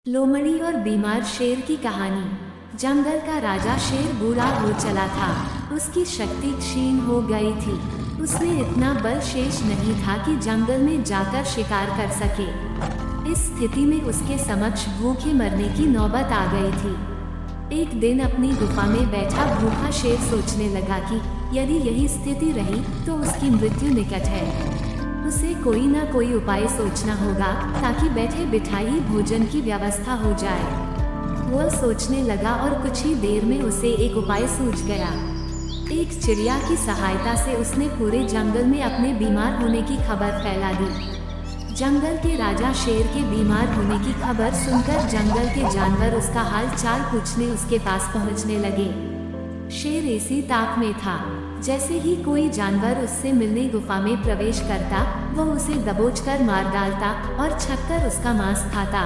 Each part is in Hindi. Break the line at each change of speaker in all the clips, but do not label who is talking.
लोमड़ी और बीमार शेर की कहानी। जंगल का राजा शेर बूढ़ा हो चला था। उसकी शक्ति क्षीण हो गई थी। उसमें इतना बल शेष नहीं था कि जंगल में जाकर शिकार कर सके। इस स्थिति में उसके समक्ष भूखे मरने की नौबत आ गई थी। एक दिन अपनी गुफा में बैठा भूखा शेर सोचने लगा कि यदि यही स्थिति रही तो उसकी मृत्यु निकट है। उसे कोई ना कोई उपाय सोचना होगा ताकि बैठे बिठाई भोजन की व्यवस्था हो जाए। वह सोचने लगा और कुछ ही देर में उसे एक उपाय सूझ गया। एक चिड़िया की सहायता से उसने पूरे जंगल में अपने बीमार होने की खबर फैला दी। जंगल के राजा शेर के बीमार होने की खबर सुनकर जंगल के जानवर उसका हाल चाल पूछने उसके पास पहुंचने लगे। शेर ऐसी ताक में था, जैसे ही कोई जानवर उससे मिलने गुफा में प्रवेश करता वह उसे दबोचकर मार डालता और छककर उसका मांस खाता।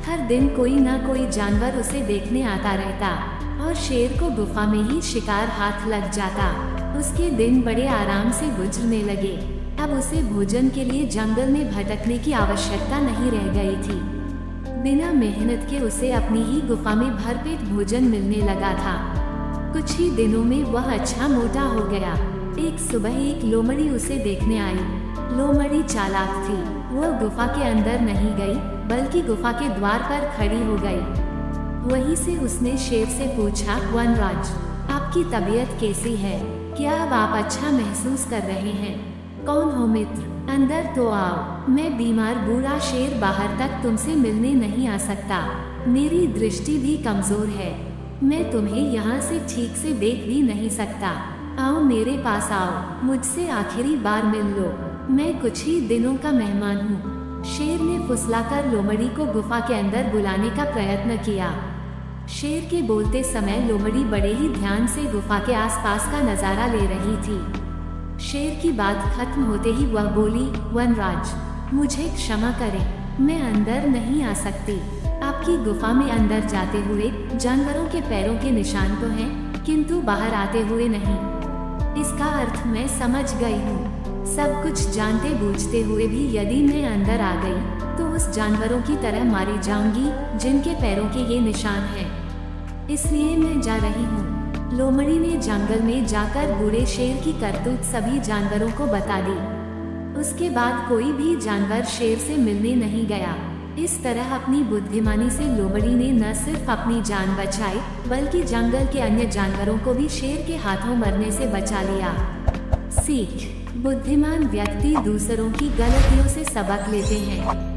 हर दिन कोई ना कोई जानवर उसे देखने आता रहता और शेर को गुफा में ही शिकार हाथ लग जाता। उसके दिन बड़े आराम से गुजरने लगे। अब उसे भोजन के लिए जंगल में भटकने की आवश्यकता नहीं रह गई थी। बिना मेहनत के उसे अपनी ही गुफा में भरपेट भोजन मिलने लगा था। कुछ ही दिनों में वह अच्छा मोटा हो गया। एक सुबह एक लोमड़ी उसे देखने आई। लोमड़ी चालाक थी। वह गुफा के अंदर नहीं गई बल्कि गुफा के द्वार पर खड़ी हो गई। वहीं से उसने शेर से पूछा, वनराज, आपकी तबीयत कैसी है? क्या अब आप अच्छा महसूस कर रहे हैं? कौन हो मित्र? अंदर तो आओ। मैं बीमार बूढ़ा शेर बाहर तक तुमसे मिलने नहीं आ सकता। मेरी दृष्टि भी कमजोर है। मैं तुम्हें यहाँ से ठीक से देख भी नहीं सकता। आओ मेरे पास आओ, मुझसे आखिरी बार मिल लो। मैं कुछ ही दिनों का मेहमान हूँ। शेर ने फुसलाकर लोमड़ी को गुफा के अंदर बुलाने का प्रयत्न किया। शेर के बोलते समय लोमड़ी बड़े ही ध्यान से गुफा के आसपास का नजारा ले रही थी। शेर की बात खत्म होते ही वह बोली, वनराज, मुझे क्षमा करें, मैं अंदर नहीं आ सकती। आपकी गुफा में अंदर जाते हुए जानवरों के पैरों के निशान तो हैं, किंतु बाहर आते हुए नहीं। इसका अर्थ मैं समझ गई हूँ। सब कुछ जानते बूझते हुए भी यदि मैं अंदर आ गई तो उस जानवरों की तरह मारी जाऊंगी जिनके पैरों के ये निशान हैं। इसलिए मैं जा रही हूँ। लोमड़ी ने जंगल में जाकर बूढ़े शेर की करतूत सभी जानवरों को बता दी। उसके बाद कोई भी जानवर शेर से मिलने नहीं गया। इस तरह अपनी बुद्धिमानी से लोमड़ी ने न सिर्फ अपनी जान बचाई बल्कि जंगल के अन्य जानवरों को भी शेर के हाथों मरने से बचा लिया। सीख: बुद्धिमान व्यक्ति दूसरों की गलतियों से सबक लेते हैं।